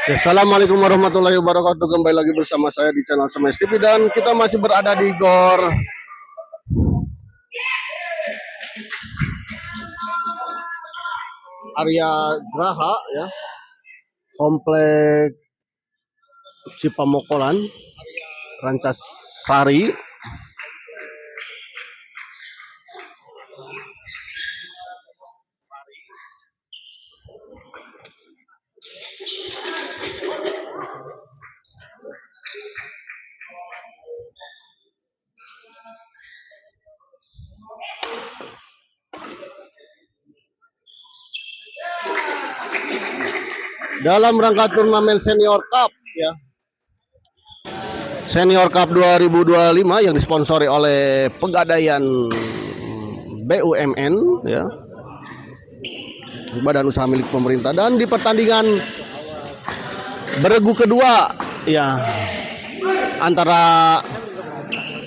Assalamualaikum warahmatullahi wabarakatuh. Kembali lagi bersama saya di channel Semes TV dan kita masih berada di GOR Arya Graha ya, Komplek Cipamokolan, Rancasari. Dalam rangka turnamen Senior Cup ya, Senior Cup 2025 yang disponsori oleh Pegadaian BUMN ya, badan usaha milik pemerintah. Dan di pertandingan beregu kedua ya antara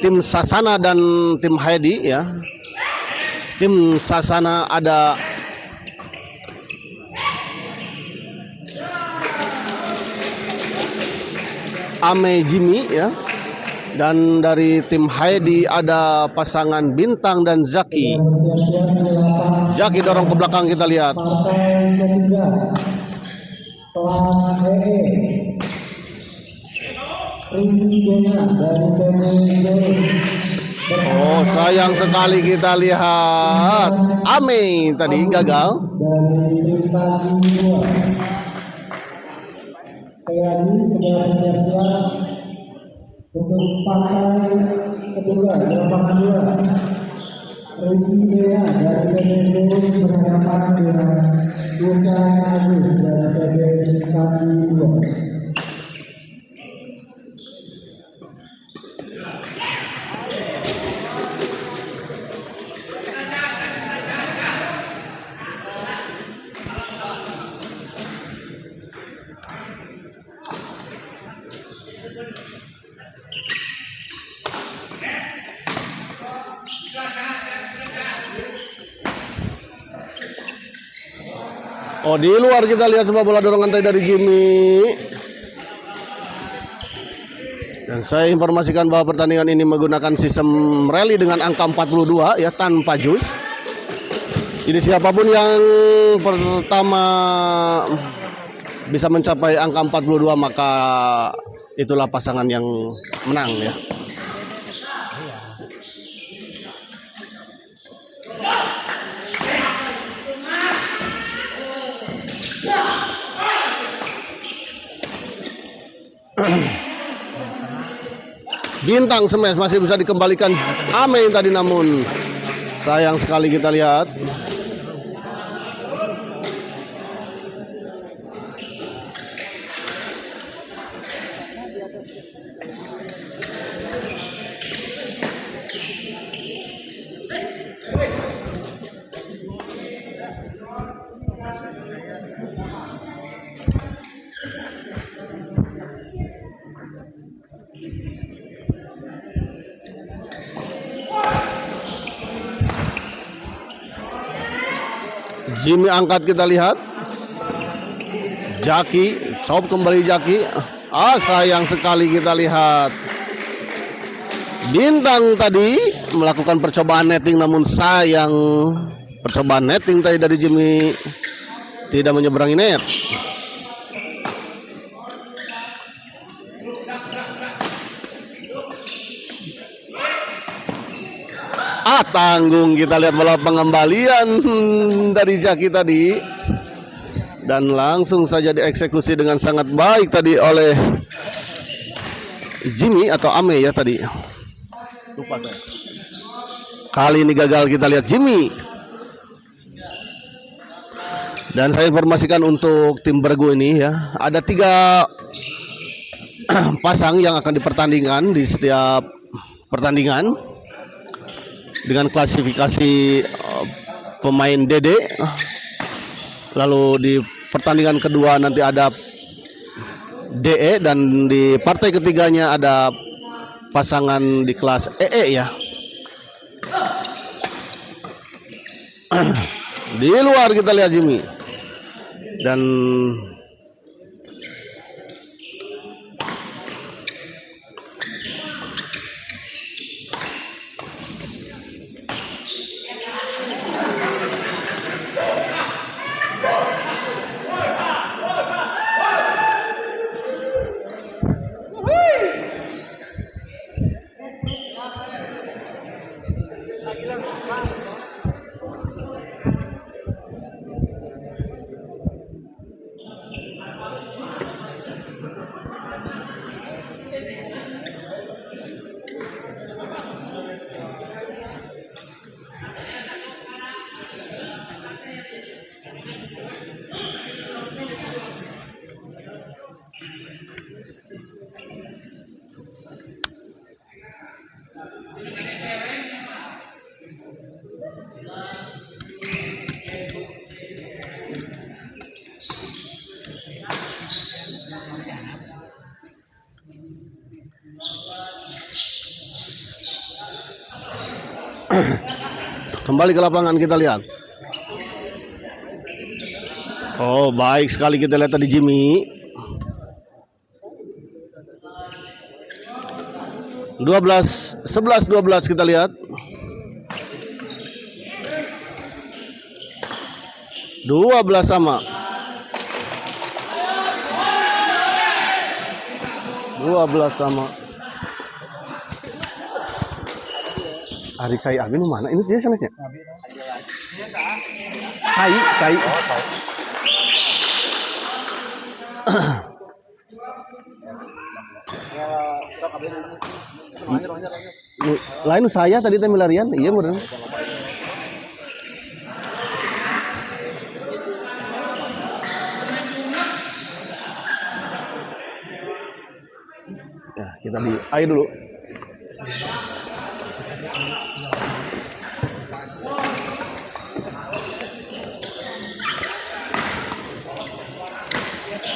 tim Sasana dan tim Heidi ya. Tim Sasana ada Ame Jimmy ya, dan dari tim Heidi ada pasangan Bintang dan Zaki. Zaki dorong ke belakang, kita lihat. Oh, sayang sekali kita lihat Ame tadi gagal. Untuk partai kedua di lapangan 2, Rizky dari PBB berhadapan dengan Bukan Agus dari PBB 2. Oh, di luar kita lihat sebuah bola dorongan tadi dari Jimmy. Dan saya informasikan bahwa pertandingan ini menggunakan sistem rally dengan angka 42 ya, tanpa jus. Jadi siapapun yang pertama bisa mencapai angka 42 maka itulah pasangan yang menang ya. Bintang Semes masih bisa dikembalikan Ame tadi, namun sayang sekali kita lihat. Jimmy angkat, kita lihat. Jaki, coba kembali Jaki. Sayang sekali kita lihat. Bintang tadi melakukan percobaan netting, namun sayang percobaan netting tadi dari Jimmy tidak menyeberangi net. Tanggung, kita lihat bola pengembalian dari Jaki tadi, dan langsung saja dieksekusi dengan sangat baik tadi oleh Jimmy atau Ame ya tadi. Lupa saya. Kali ini gagal, kita lihat Jimmy. Dan saya informasikan untuk tim bergu ini ya, ada 3 pasang yang akan dipertandingkan di setiap pertandingan dengan klasifikasi pemain DD. Lalu di pertandingan kedua nanti ada DE, dan di partai ketiganya ada pasangan di kelas EE ya. Di luar kita lihat Jimmy, dan Kembali ke lapangan kita lihat. Oh, baik sekali kita lihat tadi Jimmy. 11-12 kita lihat. 12 sama. 12 sama. Adik saya Abin mana? Ini dia sanesnya. Sai. Lain saya tadi teh milarian, iya meureun. Ya, kita di air dulu.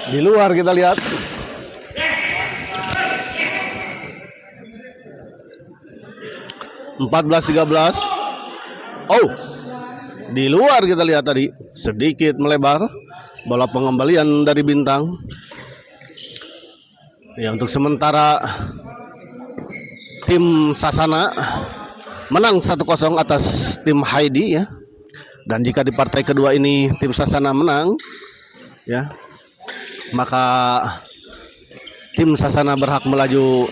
Di luar kita lihat. Empat 13. Oh, di luar kita lihat tadi sedikit melebar bola pengembalian dari Bintang. Ya, untuk sementara tim Sasana menang 1-0 atas tim Heidi ya. Dan jika di partai kedua ini tim Sasana menang ya, maka tim Sasana berhak melaju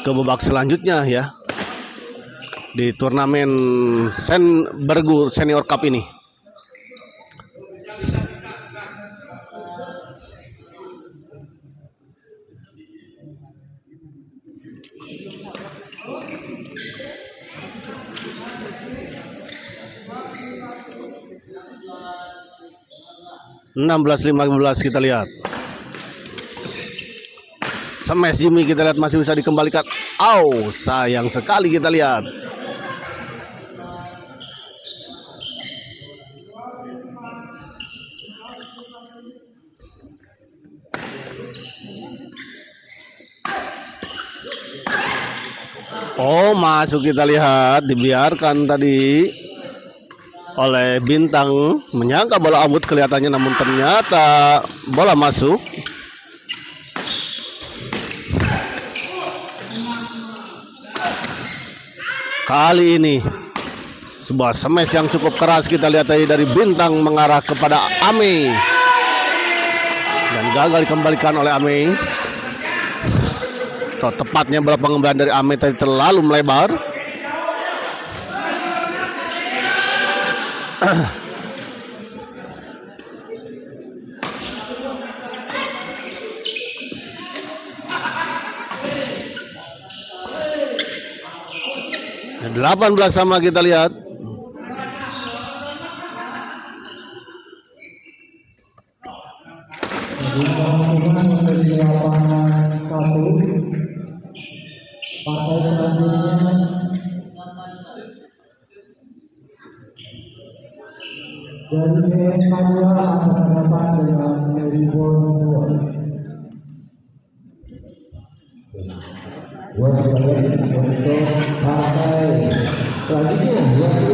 ke babak selanjutnya ya di turnamen Bergu Senior Cup ini. (16-15) kita lihat. Smash Jimmy kita lihat masih bisa dikembalikan. Sayang sekali kita lihat. Masuk kita lihat, dibiarkan tadi oleh Bintang, menyangka bola out kelihatannya, namun ternyata bola masuk. Kali ini sebuah smash yang cukup keras kita lihat tadi dari Bintang mengarah kepada Ame dan gagal dikembalikan oleh Ame. Tepatnya bola pengembalian dari Ame tadi terlalu melebar. Delapan 18 sama kita lihat. Partai selanjutnya dari BSK 2 akan berhadapan dengan Melbourne 2. Untuk partai selanjutnya dari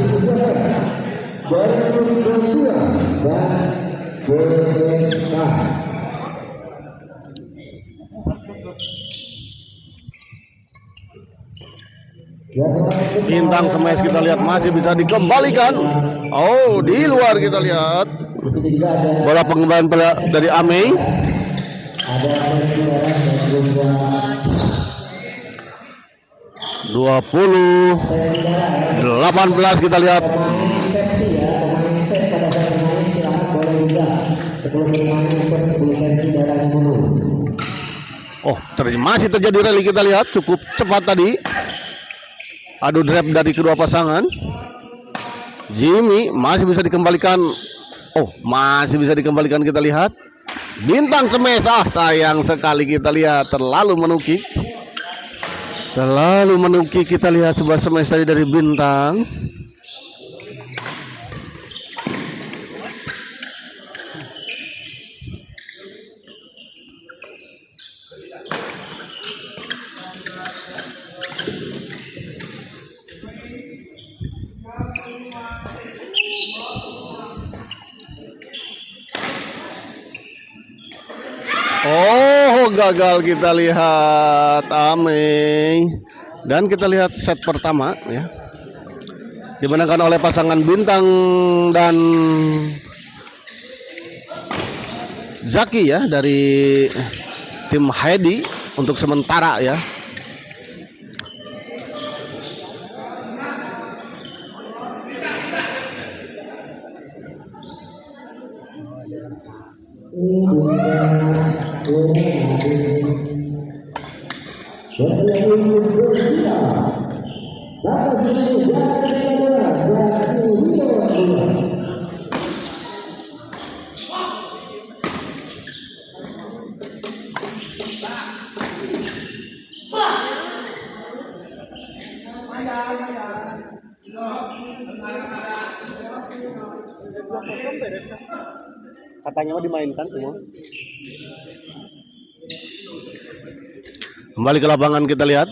Melbourne 2 dan BSK. Bintang smash kita lihat masih bisa dikembalikan. Di luar kita lihat bola pengembalian dari Ame. 20-18 kita lihat. Masih terjadi rally kita lihat, cukup cepat tadi. Adu drop dari kedua pasangan. Jimmy masih bisa dikembalikan. Oh, masih bisa dikembalikan, kita lihat. Bintang smash, sayang sekali, kita lihat terlalu menukik. Terlalu menukik, kita lihat sebuah smash tadi dari Bintang. Oh, gagal, kita lihat Ame. Dan kita lihat set pertama ya, dimenangkan oleh pasangan Bintang dan Zaki ya, dari tim Heidi untuk sementara ya. Katanya mau dimainkan semua. Kembali ke lapangan, kita lihat.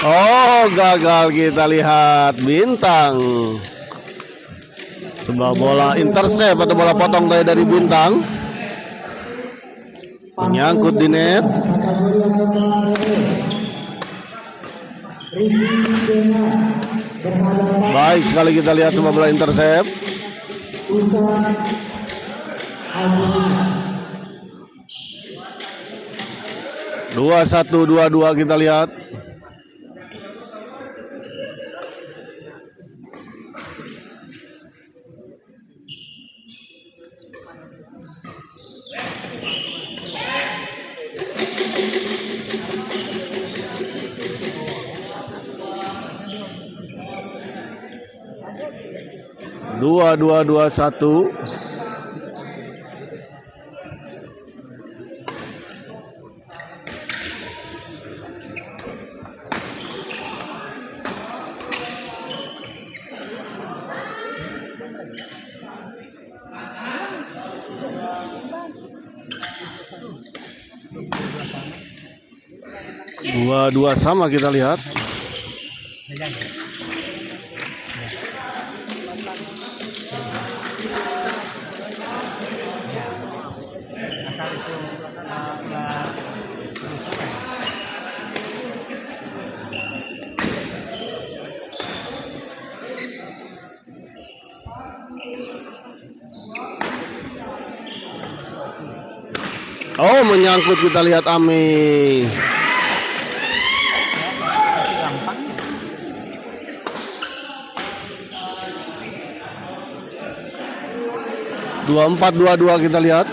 Oh, gagal, kita lihat Bintang. Sebuah bola intercept atau bola potong dari Bintang, menyangkut di net. Baik sekali, kita lihat sebuah bola intercept. 2-1, 2-2, kita lihat. Dua, 1. Dua sama, kita lihat. Oh, menyangkut, kita lihat Ami. Dua 4-2-2, kita lihat.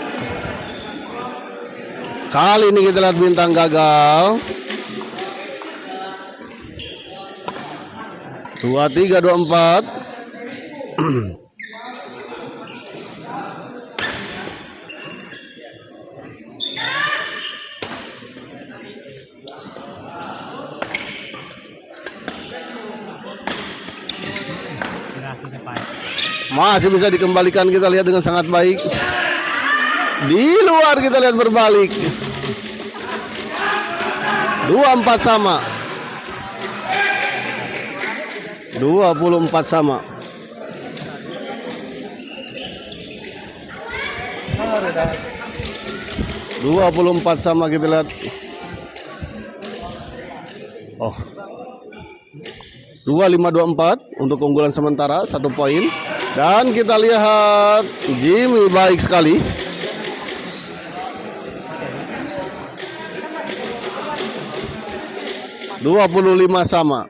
Kali ini kita lihat Bintang gagal. 2-3, 2-4. Masih bisa dikembalikan, kita lihat dengan sangat baik. Di luar, kita lihat berbalik. 24 sama. 24 sama. Dua 24 sama, kita lihat. Oh. 2524 untuk keunggulan sementara 1 poin. Dan kita lihat Jimmy baik sekali. (25 sama).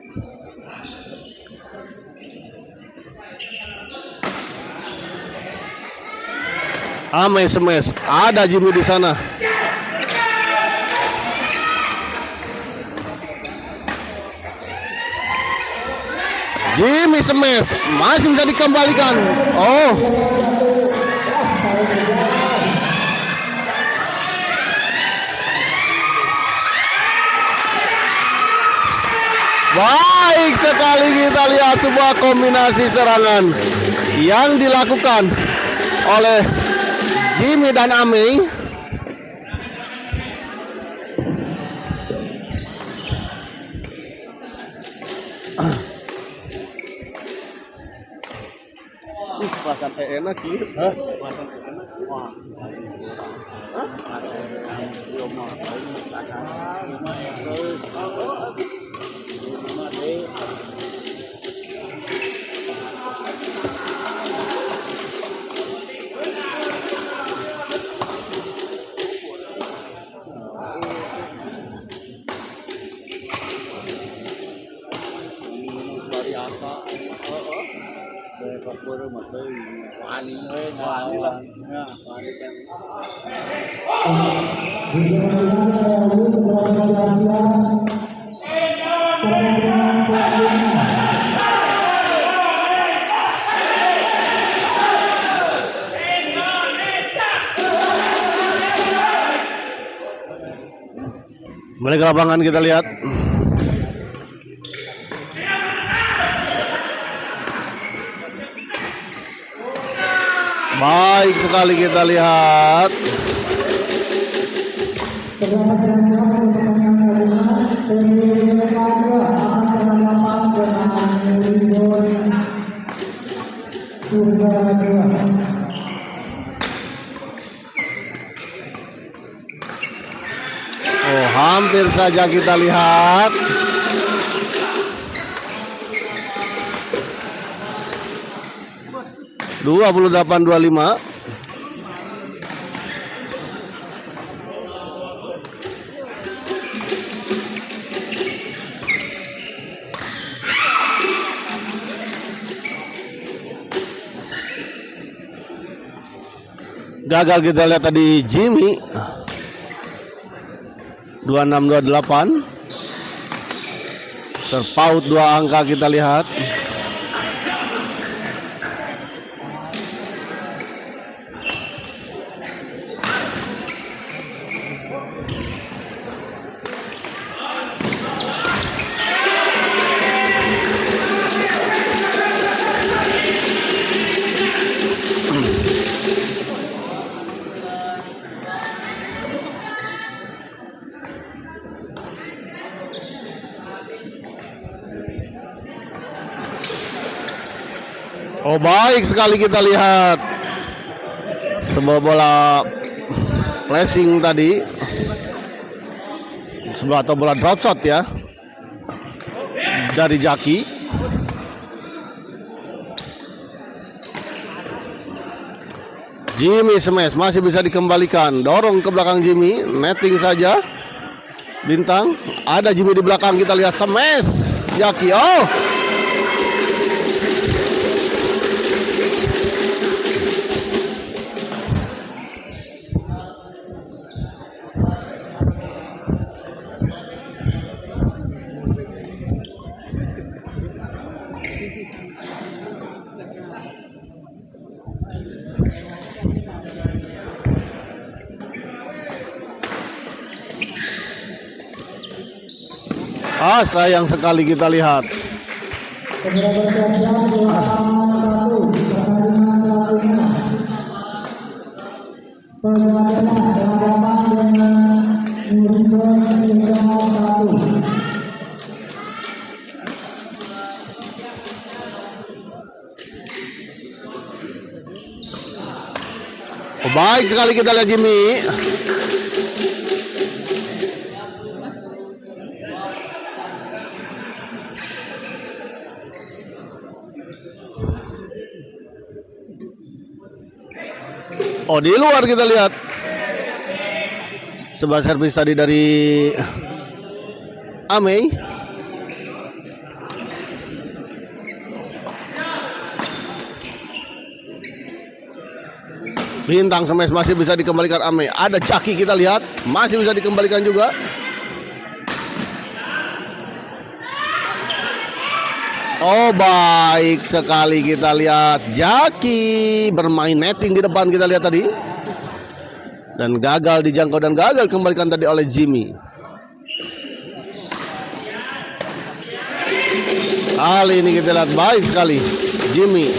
Ame smash. Ada Jimmy di sana. Jimmy smash masih bisa dikembalikan. Oh. Baik sekali, kita lihat sebuah kombinasi serangan yang dilakukan oleh Jimmy dan Ame. Pasang enak gitu. Hah? Pasang enak. Wah. Hah? Balik ke lapangan, kita lihat. Baik sekali, kita lihat. Oh, hampir saja kita lihat. Dua 28-25. Gagal kita lihat tadi Jimmy. 26-28. Terpaut 2 angka kita lihat. Oh, baik sekali, kita lihat sebuah bola flashing tadi, sebuah atau bola drop shot ya dari Jaki. Jimmy smash masih bisa dikembalikan, dorong ke belakang Jimmy, netting saja. Bintang, ada Jimmy di belakang, kita lihat smash Jaki. Oh, sayang sekali, kita lihat. Oh, baik sekali, kita lihat Jimmy. Oh, di luar kita lihat. Sebuah servis tadi dari Amei. Bintang smash masih bisa dikembalikan Amei. Ada Jaki kita lihat, masih bisa dikembalikan juga. Oh, baik sekali kita lihat Jaki bermain netting di depan kita lihat tadi. Dan gagal dijangkau dan gagal dikembalikan tadi oleh Jimmy. Kali ini kita lihat baik sekali Jimmy.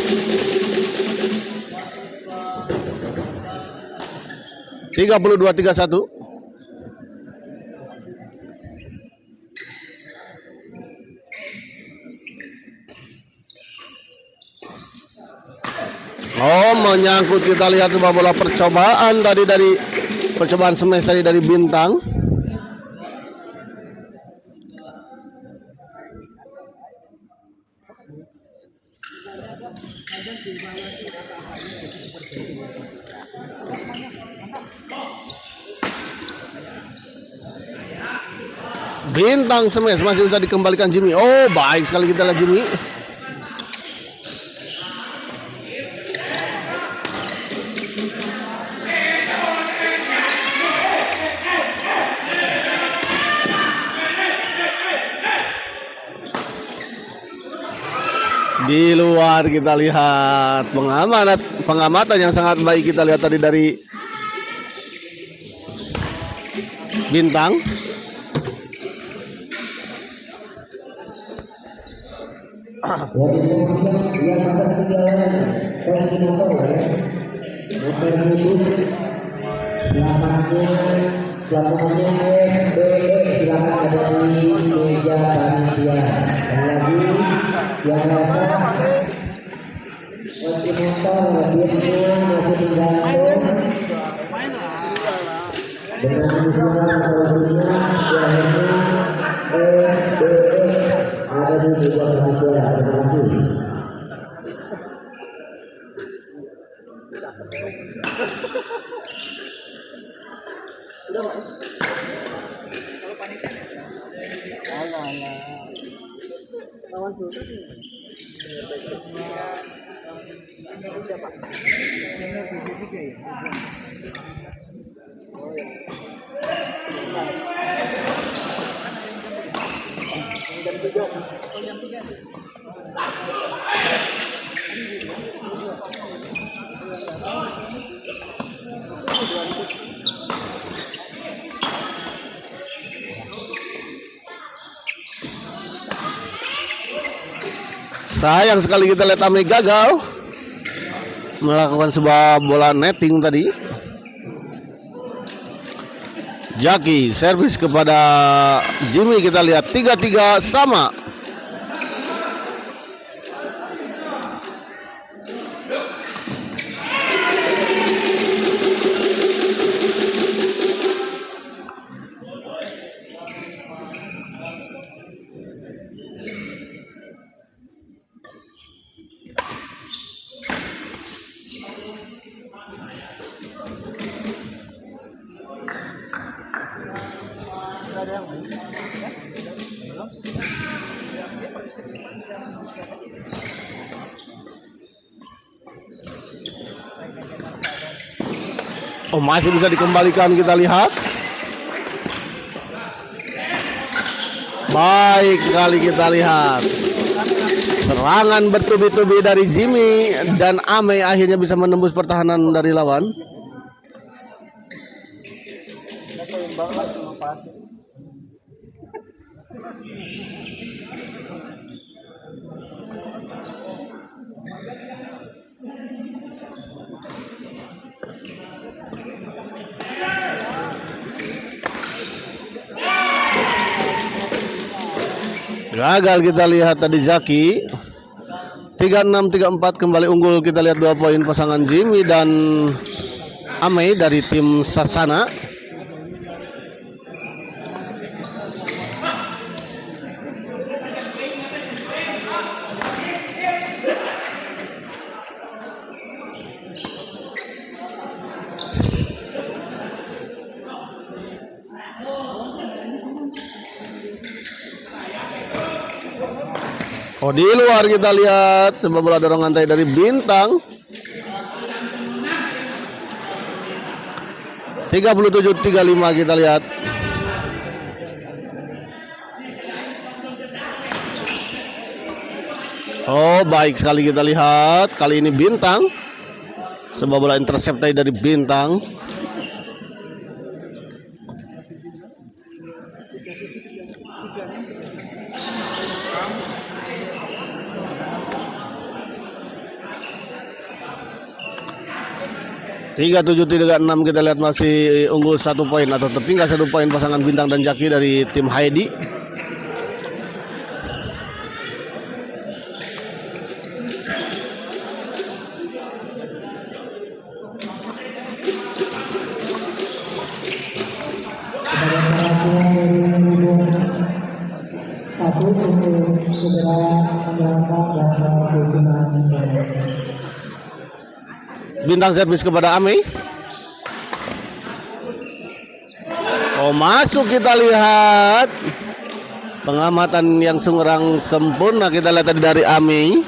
32-31. Oh, menyangkut kita lihat sebuah bola percobaan tadi dari percobaan smash tadi dari Bintang. Bintang smash masih bisa dikembalikan Jimmy. Oh, baik sekali kita lihat Jimmy. Di luar kita lihat pengamatan yang sangat baik kita lihat tadi dari Bintang. Selamatnya SBE silakan ada di meja panitia. Yang lagi masih motor biasanya masih tinggal dengan usulan solusinya yang SBE ada di meja panitia. Terima kasih. Sayang sekali kita lihat Amei gagal melakukan sebuah bola netting tadi. Jaki servis kepada Jimmy kita lihat 3-3 sama. Oh, masih bisa dikembalikan kita lihat. Baik sekali kita lihat. Serangan bertubi-tubi dari Jimmy dan Amei akhirnya bisa menembus pertahanan dari lawan. Gagal kita lihat tadi Zaki. 36-34 kembali unggul kita lihat 2 poin pasangan Jimmy dan Amei dari tim Sasana. Oh, di luar kita lihat sebuah bola dorongan tadi dari Bintang. 37-35 kita lihat. Oh, baik sekali kita lihat. Kali ini Bintang. Sebuah bola intercept tadi dari Bintang. Tiga 37-36 kita lihat masih unggul 1 poin atau tertinggal 1 poin pasangan Bintang dan Jaki dari tim Heidi. Bintang servis kepada Ame. Oh, masuk kita lihat. Pengamatan yang sungguh sempurna kita lihat tadi dari Ame.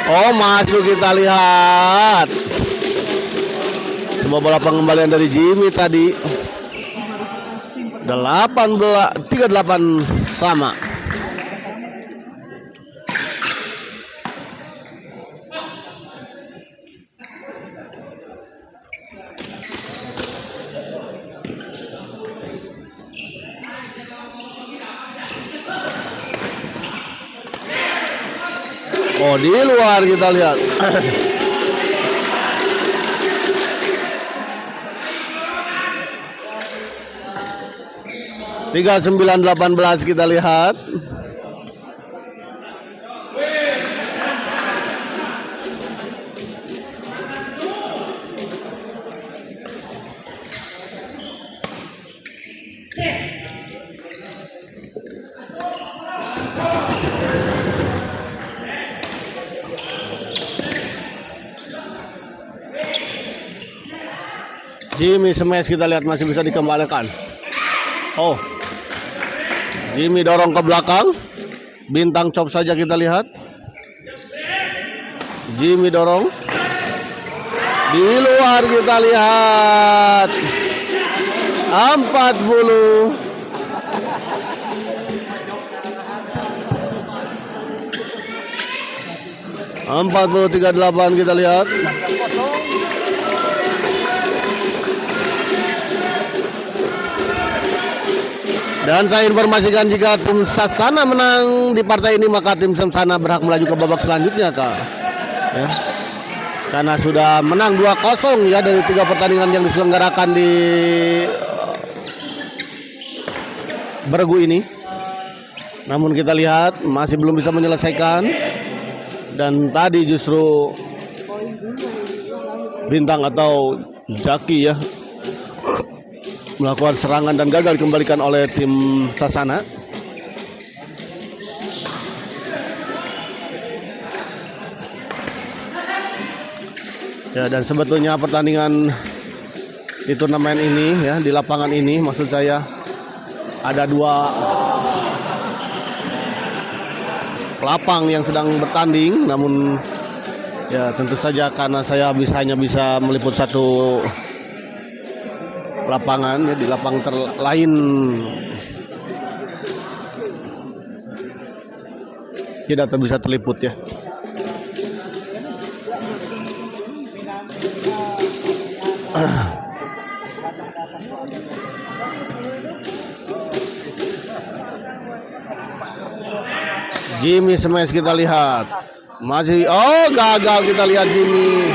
Oh, masuk kita lihat. Sebuah bola pengembalian dari Jimmy tadi. 38 sama. Oh, di luar kita lihat. Tiga 39-18 kita lihat. Jimmy smash kita lihat masih bisa dikembalikan. Oh, Jimmy dorong ke belakang. Bintang chop saja kita lihat. Jimmy dorong. Di luar kita lihat. 40. Empat 38 kita lihat. Dan saya informasikan jika tim Sasana menang di partai ini maka tim Sasana berhak melaju ke babak selanjutnya, Kak. Ya. Karena sudah menang 2-0 ya dari 3 pertandingan yang diselenggarakan di Bergu ini. Namun kita lihat masih belum bisa menyelesaikan. Dan tadi justru Bintang atau Jaki ya melakukan serangan dan gagal dikembalikan oleh tim Sasana. Ya, dan sebetulnya pertandingan di turnamen ini ya, di lapangan ini maksud saya ada 2 lapang yang sedang bertanding, namun ya tentu saja karena saya hanya bisa meliput 1 lapangan ya, di lapang lain tidak bisa terliput ya. Jimmy smash kita lihat masih, oh gagal kita lihat Jimmy.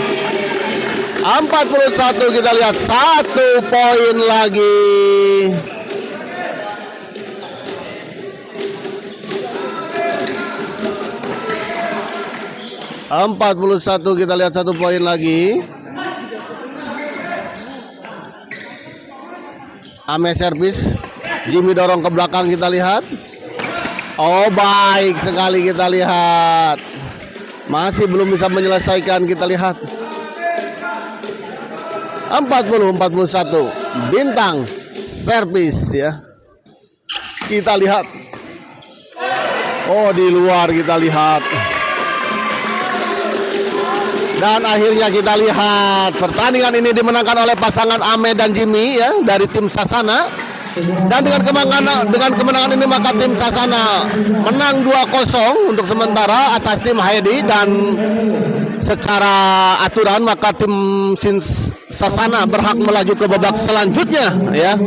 41 kita lihat 1 poin lagi. Kita lihat 1 poin lagi. Ame servis. Jimmy dorong ke belakang, kita lihat. Oh, baik sekali, kita lihat. Masih belum bisa menyelesaikan, kita lihat. 40-41. Bintang servis ya. Kita lihat. Oh, di luar, kita lihat. Dan akhirnya kita lihat pertandingan ini dimenangkan oleh pasangan Ame dan Jimmy ya dari tim Sasana. Dan dengan kemenangan ini maka tim Sasana menang 2-0 untuk sementara atas tim Heidi, dan secara aturan maka tim Sasana berhak melaju ke babak selanjutnya ya. 2-0.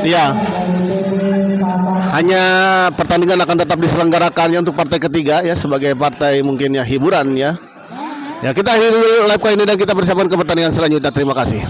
Iya. Hanya pertandingan akan tetap diselenggarakannya untuk partai ketiga ya, sebagai partai mungkin ya hiburan ya. Ya, kita akhiri live kali ini dan kita persiapkan ke pertandingan selanjutnya. Terima kasih.